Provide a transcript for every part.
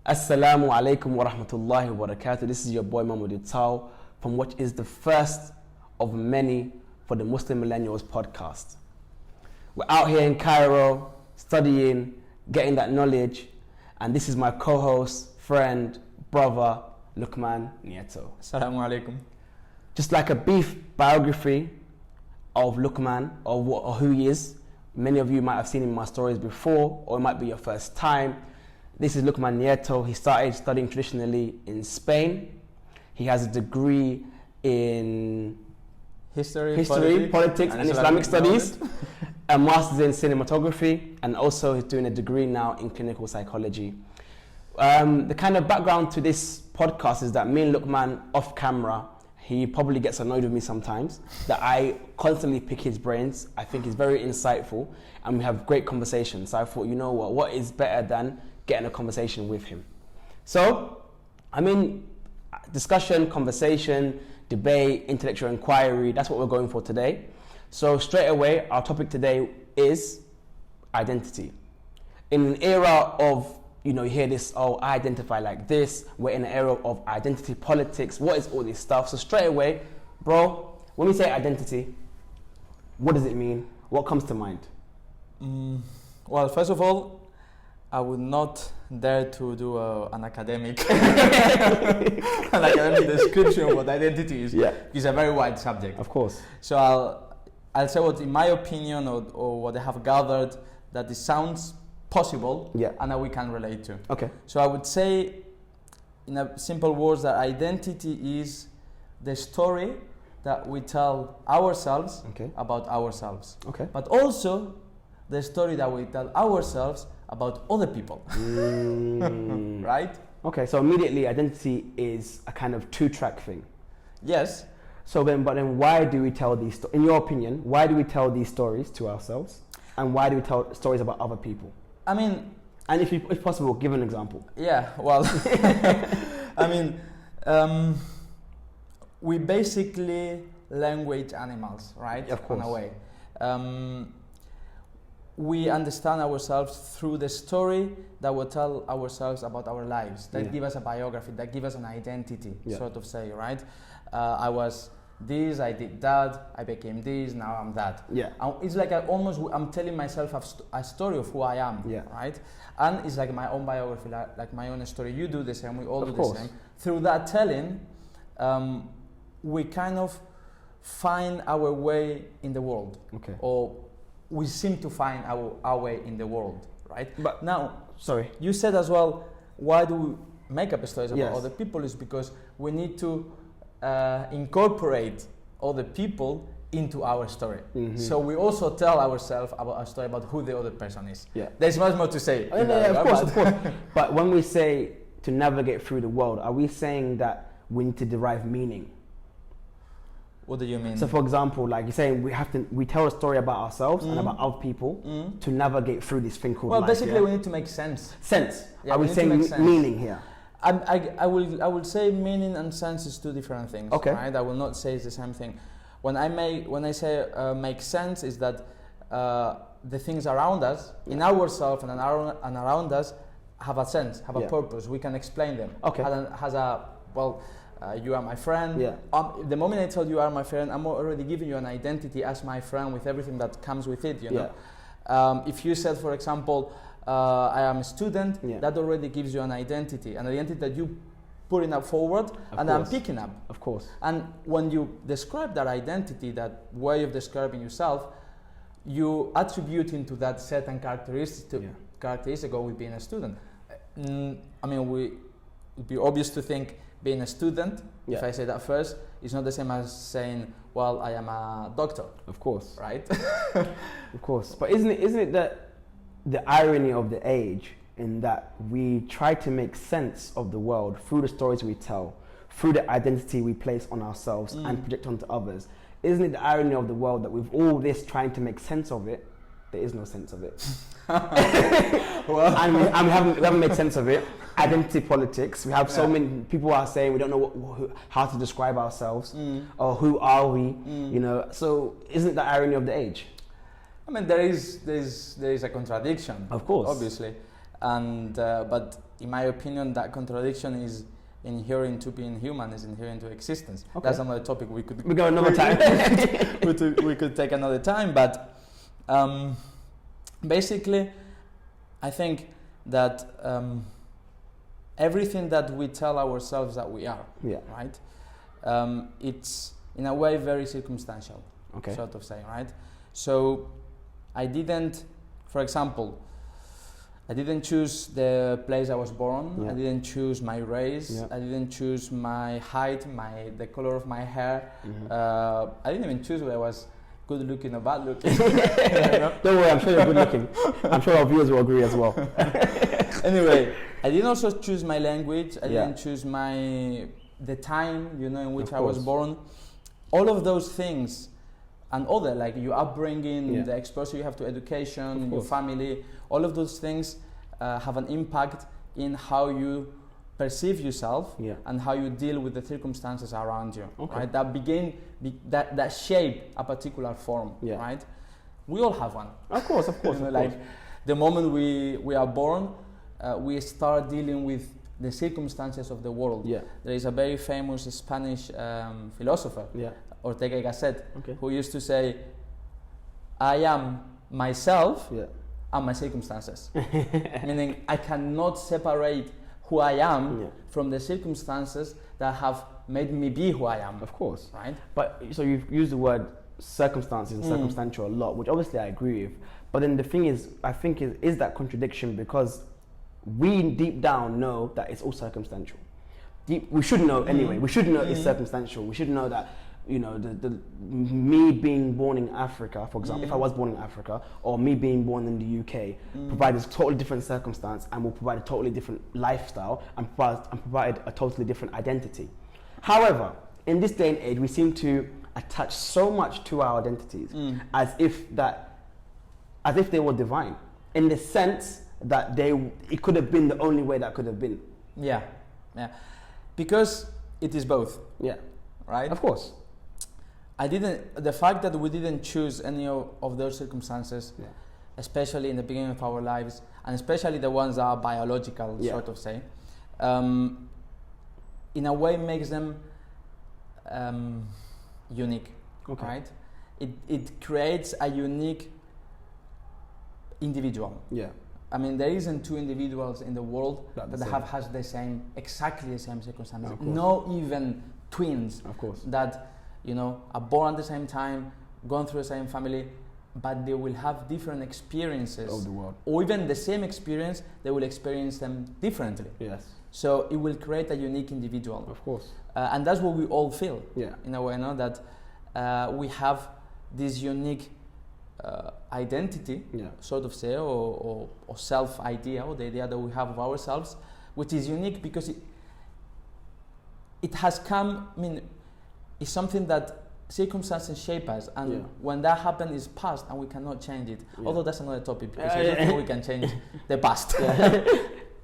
Assalamu alaikum wa rahmatullahi wa barakatuh. This is your boy Momodou Taal from what is the first of many for the Muslim Millennials podcast. We're out here in Cairo studying, getting that knowledge, and this is my co-host, friend, brother, Luqman Nieto. Assalamu alaikum. Just like a brief biography of Luqman, or who he is. Many of you might have seen him in my stories before, or it might be your first time. This is Luqman Nieto. He started studying traditionally in Spain. He has a degree in History, politics and Islamic studies, a master's in cinematography, and also he's doing a degree now in clinical psychology. The kind of background to this podcast is that me and Luqman, off camera, he probably gets annoyed with me sometimes, that I constantly pick his brains. I think he's very insightful, and we have great conversations. So I thought, you know what is better than getting a conversation with him? So, discussion, conversation, debate, intellectual inquiry, that's what we're going for today. So straight away, our topic today is identity. In an era of, you hear this, I identify like this, we're in an era of identity politics, what is all this stuff? So straight away, bro, when we say identity, what does it mean? What comes to mind? Well, first of all, I would not dare to do an academic description of what identity is. Yeah. It's a very wide subject. Of course. So I'll say what, in my opinion, or what I have gathered, that it sounds possible, yeah, and that we can relate to. Okay. So I would say, in a simple words, that identity is the story that we tell ourselves, okay, about ourselves. Okay. But also the story that we tell ourselves about other people. Right? Okay, so immediately identity is a kind of two-track thing. Yes. So then, why do we tell these, in your opinion, why do we tell these stories to ourselves? And why do we tell stories about other people? And if possible, give an example. Yeah, well, we basically language animals, right? Of course. In a way. We understand ourselves through the story that we tell ourselves about our lives. That give us a biography, that give us an identity, sort of say, right? I was this, I did that, I became this, now I'm that. Yeah. It's like I'm telling myself a story of who I am, right? And it's like my own biography, like my own story. You do the same, we all do the same. Through that telling, we kind of find our way in the world. Okay. Or we seem to find our way in the world, right? But now, sorry, you said as well, why do we make up stories about other people? Is because we need to incorporate other people into our story. Mm-hmm. So we also tell ourselves about a story about who the other person is. Yeah. There's much more to say. Of course. But when we say to navigate through the world, are we saying that we need to derive meaning? What do you mean? So for example, like you're saying, we tell a story about ourselves and about other people to navigate through this thing called life. Well, basically we need to make sense. Yeah, are we saying meaning here? I will say meaning and sense is two different things. Okay. Right? I will not say it's the same thing. When I say make sense, is that the things around us, in ourselves and around us, have a sense, have a purpose. We can explain them. Okay. You are my friend. Yeah. The moment I tell you are my friend, I'm already giving you an identity as my friend with everything that comes with it. You know. Yeah. If you said, for example, I am a student, that already gives you an identity that you putting up forward, and I'm picking up. Of course. And when you describe that identity, that way of describing yourself, you attribute into that certain characteristic of being a student. It would be obvious to think being a student, if I say that first, is not the same as saying, well, I am a doctor. Of course. Right? Of course. But isn't it that the irony of the age in that we try to make sense of the world through the stories we tell, through the identity we place on ourselves and project onto others? Isn't it the irony of the world that with all this trying to make sense of it, there is no sense of it? And we haven't made sense of it. Identity politics. We have so many people are saying we don't know how to describe ourselves or who are we. So isn't it the irony of the age? I mean, there is a contradiction. Of course, obviously. But in my opinion, that contradiction is inherent to being human, is inherent to existence. Okay. That's another topic we could go another time. we could take another time. But basically, I think that everything that we tell ourselves that we are, right? It's in a way very circumstantial, sort of saying, right? So I didn't, for example, I didn't choose the place I was born. I didn't choose my race. I didn't choose my height, the color of my hair. I didn't even choose whether I was good looking or bad looking. Don't worry, I'm sure you're good looking. I'm sure our viewers will agree as well. Anyway, I didn't also choose my language. I didn't choose the time, in which I was born. All of those things and other, like your upbringing, the exposure you have to education, your family, all of those things have an impact in how you perceive yourself and how you deal with the circumstances around you. Right? That shape a particular form. Right? We all have one. Of course. Like the moment we are born, we start dealing with the circumstances of the world. There is a very famous Spanish philosopher, Ortega y Gasset, who used to say, I am myself and my circumstances. Meaning I cannot separate who I am from the circumstances that have made me be who I am. Of course. Right? But so you've used the word circumstances and circumstantial a lot, which obviously I agree with. But then the thing is, I think is that contradiction, because we deep down know that it's all circumstantial. We should know anyway. We should know it's circumstantial. We should know that, the me being born in Africa, for example, if I was born in Africa, or me being born in the UK, provides a totally different circumstance and will provide a totally different lifestyle and provide a totally different identity. However, in this day and age, we seem to attach so much to our identities as if they were divine, in the sense that it could have been the only way that could have been. Yeah. Because it is both. Yeah. Right? Of course. The fact that we didn't choose any of those circumstances, especially in the beginning of our lives, and especially the ones that are biological, sort of say, in a way makes them unique, right? It creates a unique individual. Yeah. I mean, there isn't two individuals in the world that has exactly the same circumstances. No, even twins. Of course. That are born at the same time, gone through the same family, but they will have different experiences of the world, or even the same experience. They will experience them differently. Yes. So it will create a unique individual. Of course. And that's what we all feel. Yeah. In a way, that we have this unique identity, sort of say, or self-idea, or the idea that we have of ourselves, which is unique because it has come. I mean, it's something that circumstances shape us, and when that happens, it's past, and we cannot change it. Although that's another topic, because I don't think we can change the past.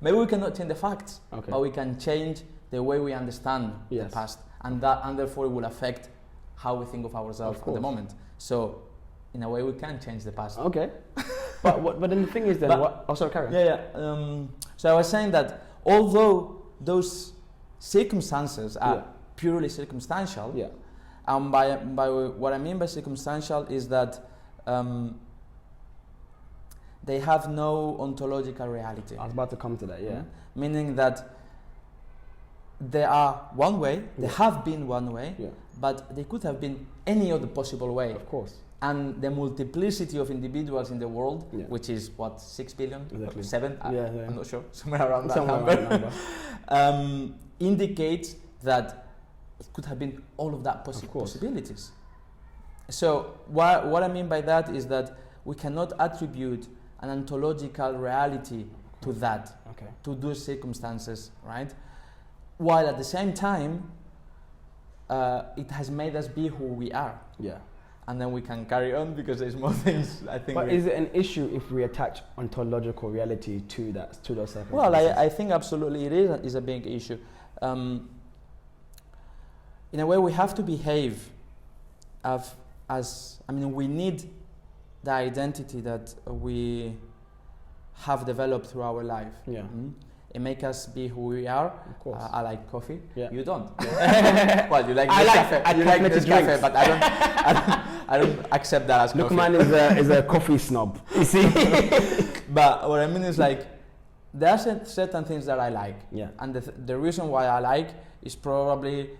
Maybe we cannot change the facts, but we can change the way we understand the past, and therefore it will affect how we think of ourselves at the moment. So, in a way, we can change the past. Okay. but then the thing is, sorry, carry on. So I was saying that although those circumstances are purely circumstantial, by what I mean by circumstantial is that they have no ontological reality. I was about to come to that, Meaning that they are one way, they have been one way, but they could have been any other possible way. Of course. And the multiplicity of individuals in the world, which is 6 billion? Exactly. 7? I'm not sure. Somewhere around that number. Indicates that it could have been all of that possibilities. So what I mean by that is that we cannot attribute an ontological reality to that, to those circumstances, right? While at the same time, it has made us be who we are. Yeah. And then we can carry on because there's more things, I think. But is it an issue if we attach ontological reality to those circumstances? Well, I think absolutely it is a big issue. In a way, we have to behave we need the identity that we have developed through our life. Yeah. It makes us be who we are. Of course. I like coffee. Yeah. You don't. Well, you like Nescafe. You like Nescafe, but I don't accept that as coffee. Luqman is a coffee snob. You see. But what I mean is like, there are certain things that I like. Yeah. And the reason why I like is probably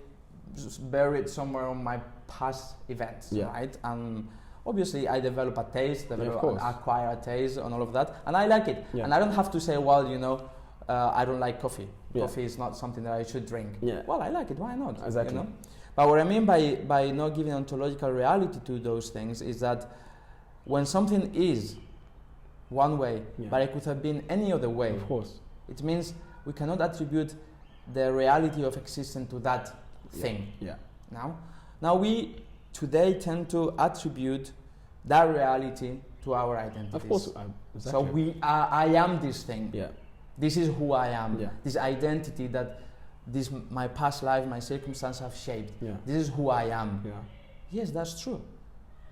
buried somewhere on my past events, Yeah. right? And obviously I develop a taste, acquire a taste and all of that, and I like it. Yeah. And I don't have to say, well, you know, I don't like coffee. Yeah. Coffee is not something that I should drink. Yeah. Well, I like it, why not? Exactly. You know? But what I mean by not giving ontological reality to those things is that when something is one way, Yeah. but it could have been any other way, Of course. it means we cannot attribute the reality of existence to that thing. Yeah. Now we today tend to attribute that reality to our identities. Of course. Exactly. So I am this thing. Yeah. This is who I am. Yeah. This identity that my past life, my circumstances have shaped. Yeah. This is who I am. Yeah. Yes, that's true.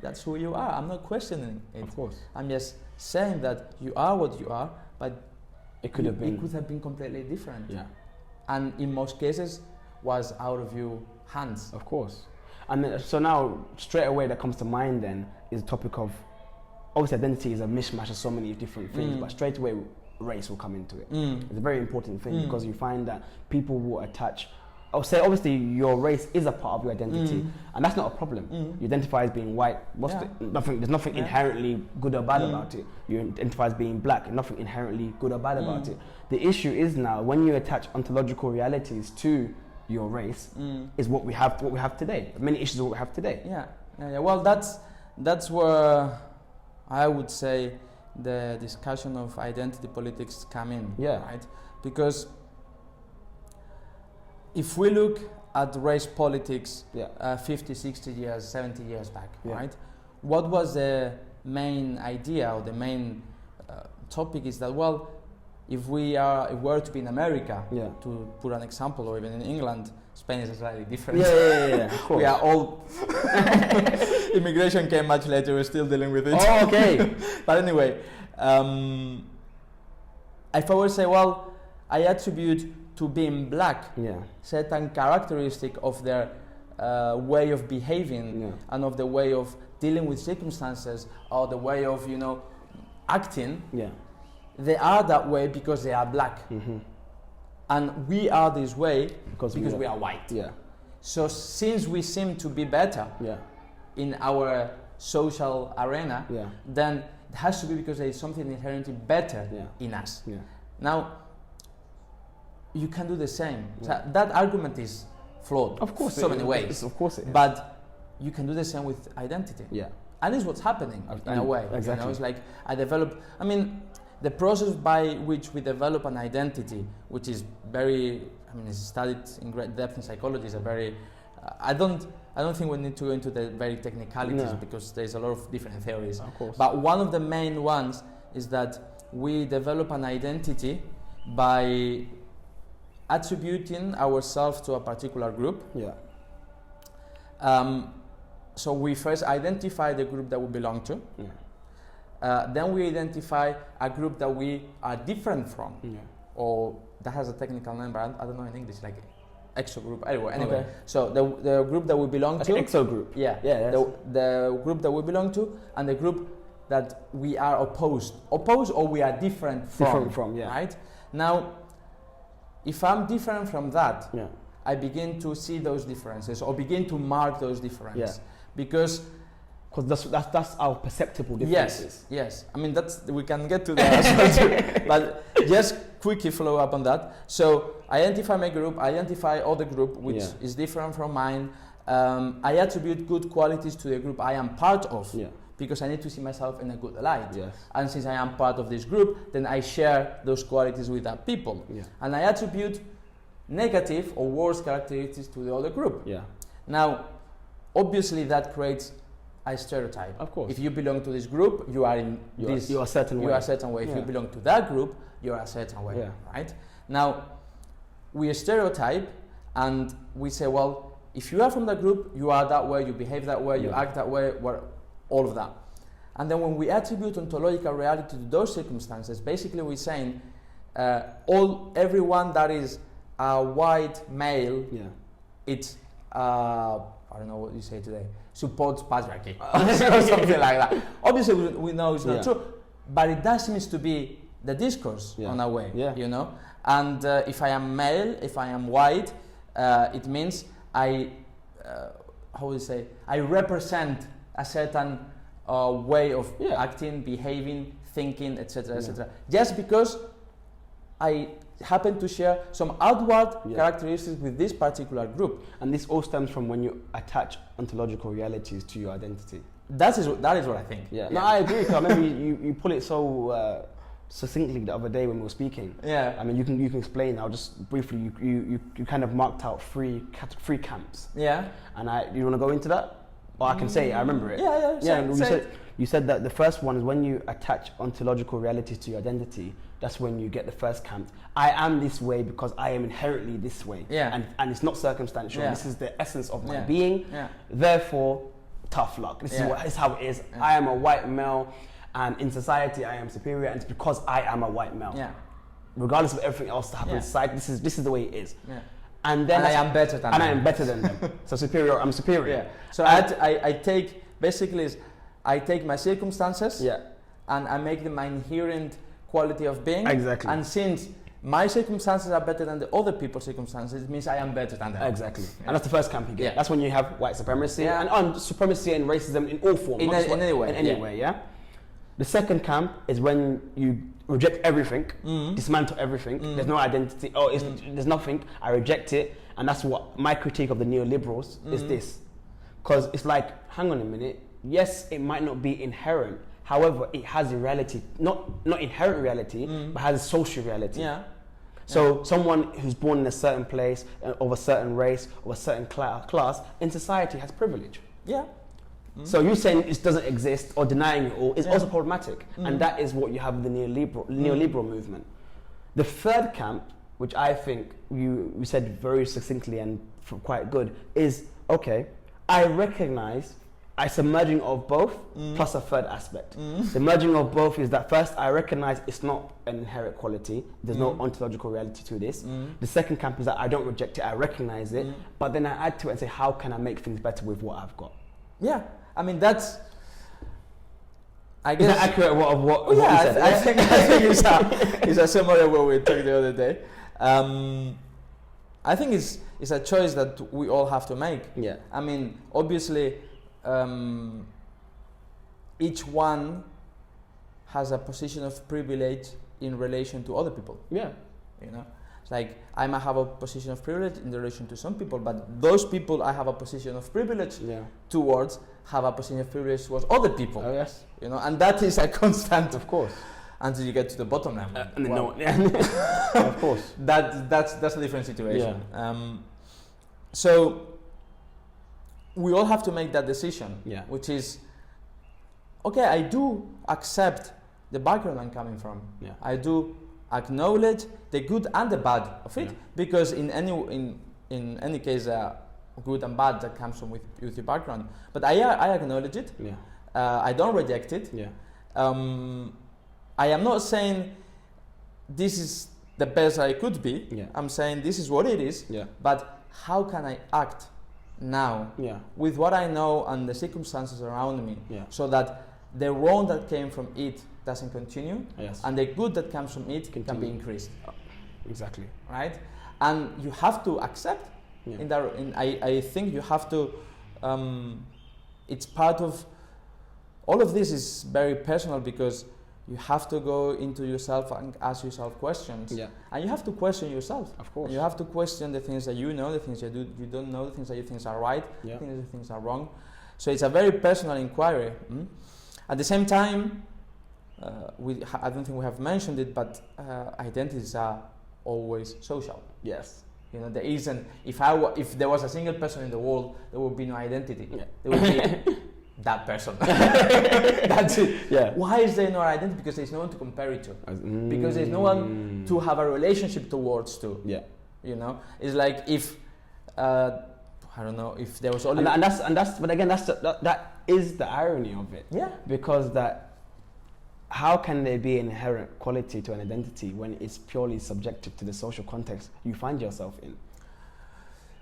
That's who you are. I'm not questioning it. Of course. I'm just saying that you are what you are, but It could have been. It could have been completely different. Yeah. And in most cases was out of your hands. Of course. And then, so now straight away that comes to mind then is the topic of, obviously identity is a mishmash of so many different things, but straight away race will come into it. It's a very important thing because you find that people will attach, I'll say obviously your race is a part of your identity and that's not a problem. You identify as being white, there's nothing inherently good or bad about it. You identify as being black, nothing inherently good or bad about it. The issue is now when you attach ontological realities to your race is what we have today. Many issues of what we have today. Yeah. Well, that's where I would say the discussion of identity politics come in. Yeah. Right? Because if we look at race politics 50, 60 years, 70 years back, right? What was the main idea or the main topic is that, well, if we were to be in America, to put an example, or even in England, Spain is slightly different. Yeah. We are all immigration came much later. We're still dealing with it. Oh, okay. But anyway, if I would say, well, I attribute to being black certain characteristic of their way of behaving and of the way of dealing with circumstances or the way of acting. They are that way because they are black. And we are this way because we are white. So since we seem to be better in our social arena, then it has to be because there is something inherently better in us. Now, you can do the same. So that argument is flawed. Of course, so many ways. Of course it is. But you can do the same with identity. And it's what's happening in a way. Exactly. It's like the process by which we develop an identity, which is very, it's studied in great depth in psychology, is a very, I don't think we need to go into the very technicalities because there's a lot of different theories. Of course. But one of the main ones is that we develop an identity by attributing ourselves to a particular group. So we first identify the group that we belong to. Then we identify a group that we are different from, or that has a technical name, but I don't know in English, like exogroup. Anyway, so the group that we belong to. Exogroup. The group that we belong to, and the group that we are opposed or we are different from. Right? Now, if I'm different from that, I begin to see those differences or begin to mark those differences because that's our perceptible differences. Yes. We can get to that as well too. But just quickly follow up on that. So identify my group, identify other group which is different from mine. I attribute good qualities to the group I am part of because I need to see myself in a good light. And since I am part of this group, then I share those qualities with that people. And I attribute negative or worse characteristics to the other group. Now, obviously that creates a stereotype. Of course. If you belong to this group, you are a certain way. If you belong to that group, you are a certain way. Right? Now, we stereotype and we say, well, if you are from that group, you are that way, you behave that way, you act that way, all of that. And then when we attribute ontological reality to those circumstances, basically we're saying everyone that is a white male, it's I don't know what you say today, supports patriarchy or something like that. Obviously, we know it's not true, but it does seem to be the discourse on a way, you know. And if I am male, if I am white, it means I represent a certain way of acting, behaving, thinking, etc., etc. Just because I happen to share some outward characteristics with this particular group. And this all stems from when you attach ontological realities to your identity. That is what I think. No, I agree. I remember you put it so succinctly the other day when we were speaking. I mean, you can explain. I'll just briefly. You kind of marked out three camps. And you want to go into that? Or I can say it, I remember it. You said that the first one is when you attach ontological realities to your identity. That's when you get the first camp. I am this way because I am inherently this way. And it's not circumstantial. This is the essence of my being. Therefore, tough luck. This is how it is. I am a white male, and in society I am superior, and it's because I am a white male. Regardless of everything else that happens in society, this is the way it is. And then I am better than them. I am better than them. So superior, I'm superior. So I take my circumstances and I make them my inherent quality of being. Exactly. And since my circumstances are better than the other people's circumstances, it means I am better than them. Exactly. And that's the first camp you get. That's when you have white supremacy and supremacy and racism in all forms. In any way. The second camp is when you reject everything, dismantle everything. There's no identity. There's nothing. I reject it. And that's what my critique of the neoliberals is this. Because it's like, hang on a minute. Yes, it might not be inherent. However, it has a reality, not inherent reality, but has a social reality. So someone who's born in a certain place, of a certain race, of a certain class, in society has privilege. So you saying it doesn't exist or denying it all is also problematic. And that is what you have in the neoliberal movement. The third camp, which I think you said very succinctly and quite good, is, okay, I recognize it's a merging of both plus a third aspect. The merging of both is that first I recognize it's not an inherent quality. There's no ontological reality to this. The second camp is that I don't reject it, I recognize it, but then I add to it and say, how can I make things better with what I've got? I mean, that's... I guess... Is that accurate of what you said? I think it's a similar what we talked the other day. I think it's a choice that we all have to make. I mean, obviously... each one has a position of privilege in relation to other people. You know, it's like I might have a position of privilege in relation to some people, but those people I have a position of privilege towards have a position of privilege towards other people. You know, and that is a constant, of course, until you get to the bottom line. Of course, that's a different situation. So we all have to make that decision, which is, okay, I do accept the background I'm coming from. I do acknowledge the good and the bad of it, because in any case, good and bad that comes from with your background. But I acknowledge it. I don't reject it. I am not saying this is the best I could be. I'm saying this is what it is. But how can I act now with what I know and the circumstances around me, so that the wrong that came from it doesn't continue, and the good that comes from it can be increased. Exactly. Right? And you have to accept. I think you have to. It's part of. All of this is very personal, because you have to go into yourself and ask yourself questions. And you have to question yourself. Of course. And you have to question the things that you know, the things you don't know, the things that you think are right, the things are wrong. So it's a very personal inquiry. At the same time, I don't think we have mentioned it, but identities are always social. You know, there isn't. If there was a single person in the world, there would be no identity. There would be that person. That's it. Why is there no identity? Because there's no one to compare it to. Because there's no one to have a relationship towards to. You know, it's like if I don't know if there was only but again that is the irony of it. Yeah. Because how can there be an inherent quality to an identity when it's purely subjective to the social context you find yourself in?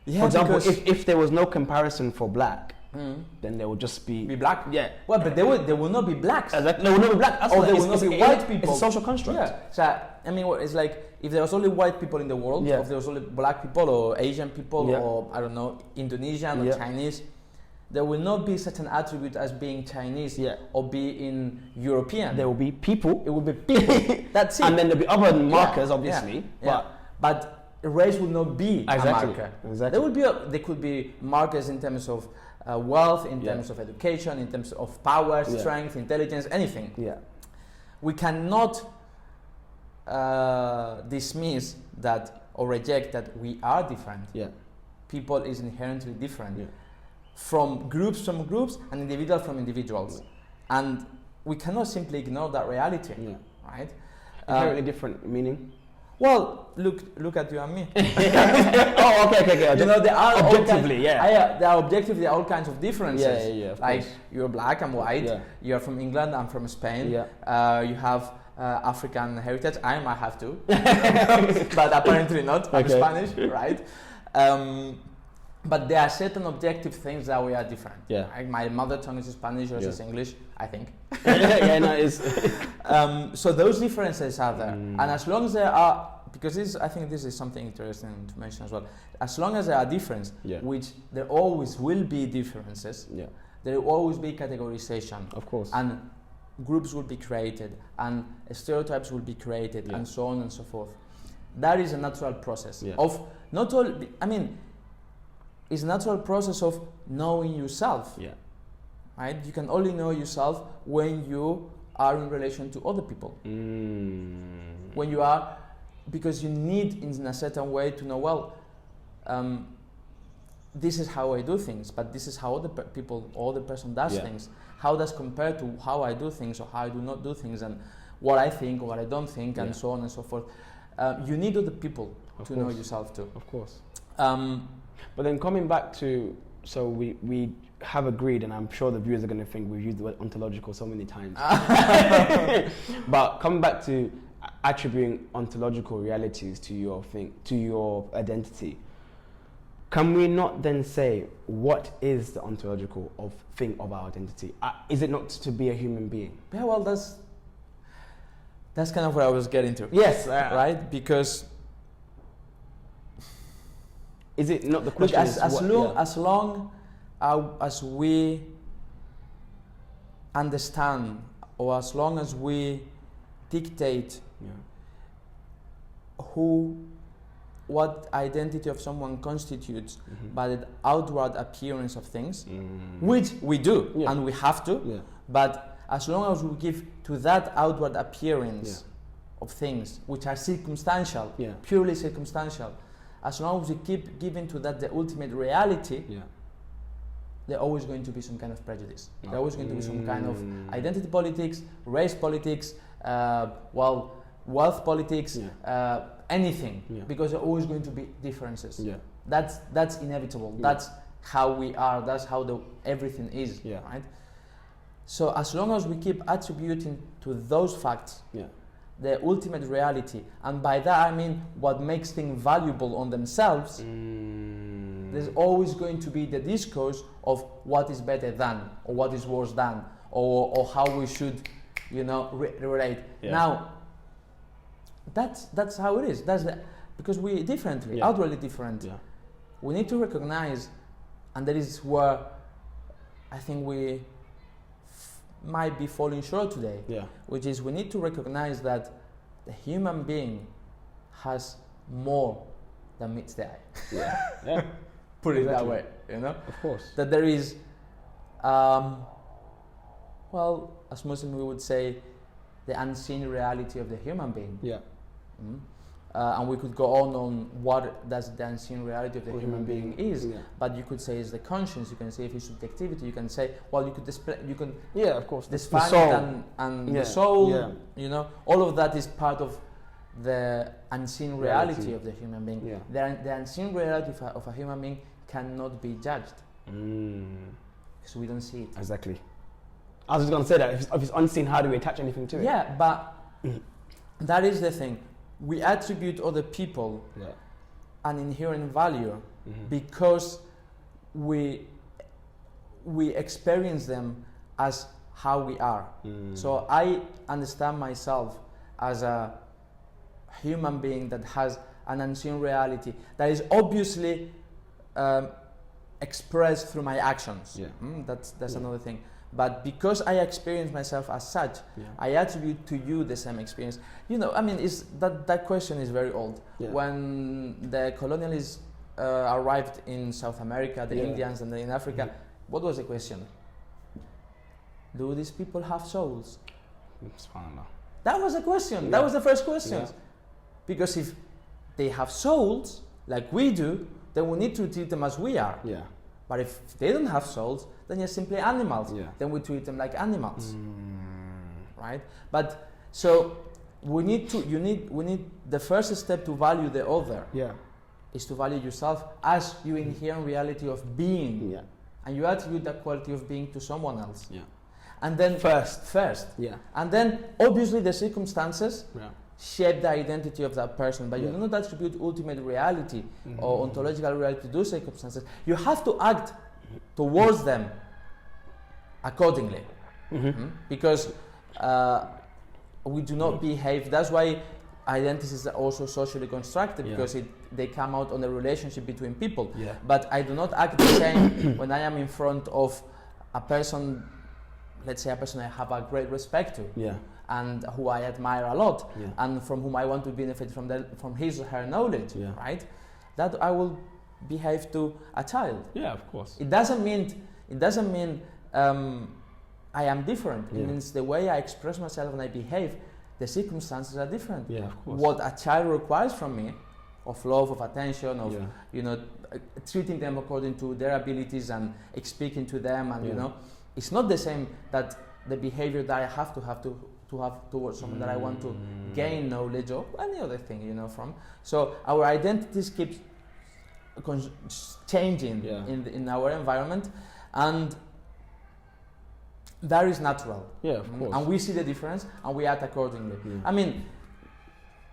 Yeah, for example, if there was no comparison for black, then there would just be black. Yeah. Well, but there will not be blacks. Exactly. There will not be black. Or there will not be white people. It's a social construct. Yeah. So I mean, it's like if there was only white people in the world, or if there was only black people or Asian people or I don't know, Indonesian or Chinese, there will not be such an attribute as being Chinese or being European. There will be people. It will be people. That's it. And then there'll be other markers, obviously. But race will not be a marker. Exactly. There could be markers in terms of wealth, in terms of education, in terms of power, strength, intelligence, anything. Yeah. We cannot dismiss that or reject that we are different. Yeah. People is inherently different from groups and individuals from individuals. And we cannot simply ignore that reality. Yeah. Right? Inherently different meaning? Well, look at you and me. Oh, okay. You know, there are objectively, there are objectively all kinds of differences. Yeah. Like you're black, I'm white. Yeah. You're from England, I'm from Spain. Yeah. You have African heritage. I might have to, but apparently not. I'm Spanish, right? But there are certain objective things that we are different. Yeah. Like my mother tongue is Spanish, yours is English, I think. So those differences are there. And as long as there are, because I think this is something interesting to mention as well, as long as there are differences, which there always will be differences, there will always be categorization. Of course. And groups will be created, and stereotypes will be created, and so on and so forth. That is a natural process of not only, it's a natural process of knowing yourself. Yeah. Right? You can only know yourself when you are in relation to other people. When you are, because you need in a certain way to know, well, this is how I do things, but this is how other people or the person does things. How does compare to how I do things or how I do not do things, and what I think or what I don't think, and so on and so forth. You need other people to know yourself too. Of course. But then coming back to, so we have agreed, and I'm sure the viewers are going to think we've used the word ontological so many times. But coming back to attributing ontological realities to your identity, can we not then say, what is the ontological thing of our identity? Is it not to be a human being? Yeah, well, that's kind of what I was getting to. Yes. Right? Because is it not the question? Look, as long as we understand, or as long as we dictate what identity of someone constitutes by the outward appearance of things, which we do and we have to, but as long as we give to that outward appearance of things, which are circumstantial, purely circumstantial, as long as we keep giving to that the ultimate reality, there's always going to be some kind of prejudice. There's always going to be some kind of identity politics, race politics, wealth politics, anything, because there are always going to be differences. That's inevitable. That's how we are. That's how everything is. Right. So as long as we keep attributing to those facts the ultimate reality, and by that I mean what makes things valuable on themselves, there's always going to be the discourse of what is better than, or what is worse than, or how we should, relate. Now, that's how it is. Because we're different, outwardly different. We need to recognize, and that is where I think we might be falling short today, which is we need to recognize that the human being has more than meets the eye. Put it that way, Of course. That there is, as Muslim we would say, the unseen reality of the human being. And we could go on what does the unseen reality of the human being is, but you could say it's the conscience, you can say if it's subjectivity, you can say, you could display, you can of course, define it and the soul, all of that is part of the unseen reality of the human being. Yeah. The unseen reality of a human being cannot be judged because we don't see it. Exactly. I was just going to say that if it's unseen, how do we attach anything to it? Yeah, but that is the thing. We attribute other people an inherent value because we experience them as how we are. So I understand myself as a human being that has an unseen reality that is obviously expressed through my actions. That's another thing. But because I experience myself as such, I attribute to you the same experience. You know, I mean, that question is very old. When the colonialists arrived in South America, the Indians and in Africa, what was the question? Do these people have souls? That was the question. That was the first question. Because if they have souls, like we do, then we need to treat them as we are. But if they don't have souls, then they're simply animals. Then we treat them like animals, right? But so we need the first step to value the other. Is to value yourself as your inherent reality of being, and you attribute that quality of being to someone else. And then first, and then obviously the circumstances shape the identity of that person, but you do not attribute ultimate reality or ontological reality to those circumstances. You have to act towards them accordingly, because we do not behave. That's why identities are also socially constructed, because they come out on the relationship between people. But I do not act the same when I am in front of a person, let's say a person I have a great respect to, and who I admire a lot, and from whom I want to benefit from his or her knowledge, right? That I will behave to a child. Of course. It doesn't mean I am different. It means the way I express myself and I behave, the circumstances are different. Of course. What a child requires from me, of love, of attention, of treating them according to their abilities and speaking to them, and it's not the same that the behavior that I have towards someone that I want to gain knowledge or any other thing, from. So our identities keep changing in our environment, and that is natural. Of course. And we see the difference and we act accordingly. I mean,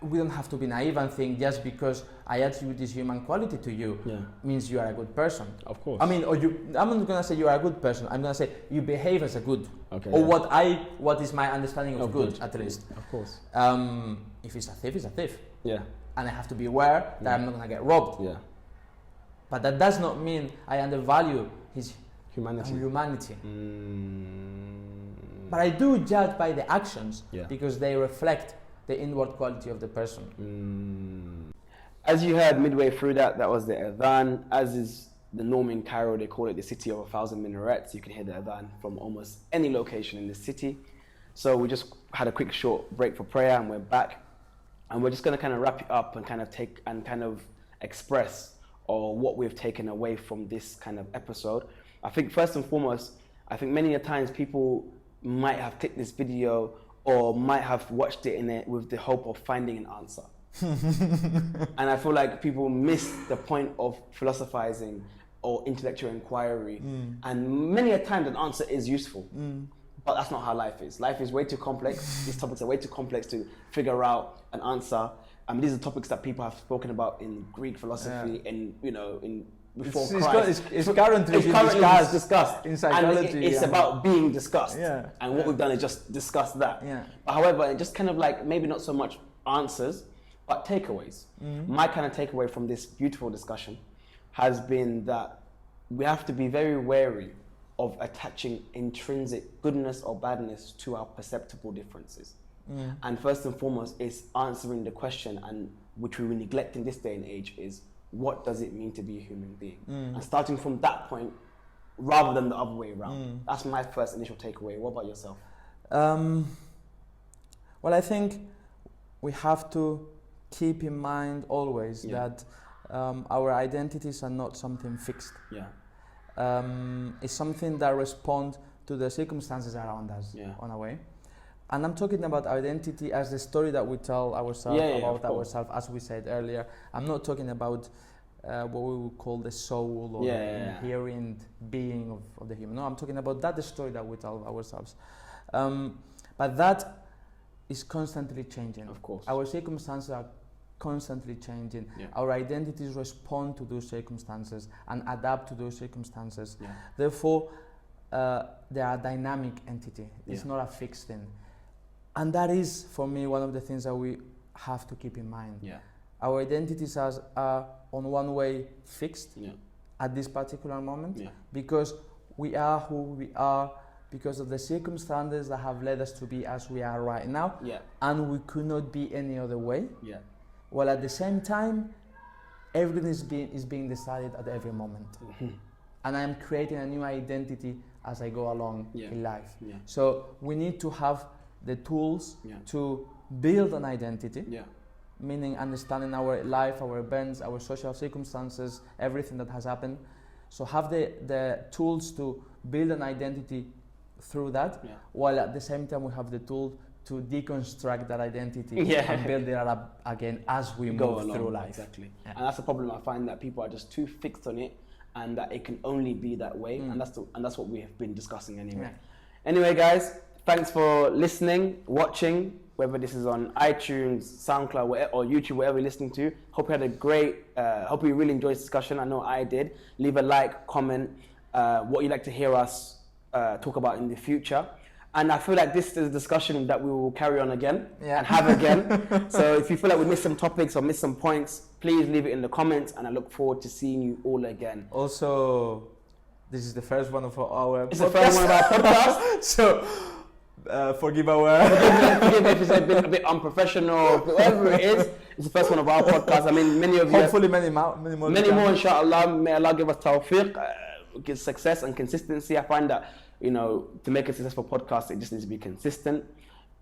we don't have to be naive and think just because I attribute this human quality to you means you are a good person. Of course. I mean, I'm not going to say you are a good person. I'm going to say you behave as a good. Or what is my understanding of good, at least. Of course. If it's a thief, it's a thief. And I have to be aware that I'm not going to get robbed. But that does not mean I undervalue his humanity. But I do judge by the actions because they reflect the inward quality of the person. As you heard midway through that was the adhan. As is the norm in Cairo, they call it the city of 1,000 minarets. You can hear the adhan from almost any location in the city. So we just had a quick short break for prayer and we're back. And we're just going to kind of wrap it up and kind of express what we've taken away from this kind of episode. I think first and foremost, many a times people might have clicked this video or might have watched it with the hope of finding an answer. And I feel like people miss the point of philosophizing or intellectual inquiry. And many a time an answer is useful, but that's not how life is. Life is way too complex. These topics are way too complex to figure out an answer. These are topics that people have spoken about in Greek philosophy and, before Christ. It's currently discussed in psychology. And it's about being discussed. And what we've done is just discuss that. But however, just kind of like maybe not so much answers, but takeaways. My kind of takeaway from this beautiful discussion has been that we have to be very wary of attaching intrinsic goodness or badness to our perceptible differences. And first and foremost is answering the question, and which we neglect in this day and age, is what does it mean to be a human being? And starting from that point rather than the other way around. That's my first initial takeaway. What about yourself? Well, I think we have to keep in mind always that our identities are not something fixed. It's something that responds to the circumstances around us, on a way. And I'm talking about identity as the story that we tell ourselves about ourselves, as we said earlier. I'm not talking about what we would call the soul or the inherent being of the human. No, I'm talking about the story that we tell ourselves. But that is constantly changing. Of course. Our circumstances are constantly changing. Yeah. Our identities respond to those circumstances and adapt to those circumstances. Yeah. Therefore, they are a dynamic entity. It's not a fixed thing. And that is, for me, one of the things that we have to keep in mind. Yeah. Our identities are, on one way, fixed at this particular moment because we are who we are because of the circumstances that have led us to be as we are right now. Yeah. And we could not be any other way. Yeah. While at the same time, everything is being decided at every moment. Mm-hmm. And I am creating a new identity as I go along in life. Yeah. So we need to have the tools to build an identity, meaning understanding our life, our events, our social circumstances, everything that has happened. So have the tools to build an identity through that, while at the same time we have the tool to deconstruct that identity and build it up again as we go move along, through life. Exactly. And that's the problem. I find that people are just too fixed on it and that it can only be that way. And that's what we have been discussing anyway. Anyway, guys, thanks for listening, watching, whether this is on iTunes, SoundCloud, or YouTube, whatever you're listening to. Hope you had a great, hope you really enjoyed this discussion. I know I did. Leave a like, comment, what you'd like to hear us talk about in the future. And I feel like this is a discussion that we will carry on again and have again. So if you feel like we missed some topics or missed some points, please leave it in the comments, and I look forward to seeing you all again. Also, this is the first one of our It's the first one of our podcast. So, forgive our... forgive if it's a bit unprofessional, whatever it is. It's the first one of our podcast. I mean, many of you... Hopefully many more, inshallah. May Allah give us tawfiq, give success and consistency. I find that, you know, to make a successful podcast, it just needs to be consistent.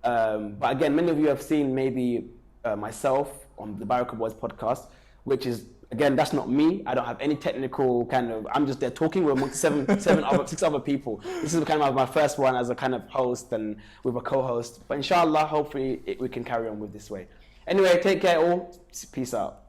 But again, many of you have seen maybe myself on the Baraka Boys podcast, which is, again, that's not me. I don't have any technical kind of, I'm just there talking. We're amongst six other people. This is kind of my first one as a kind of host and with a co-host. But inshallah, hopefully we can carry on with this way. Anyway, take care all. Peace out.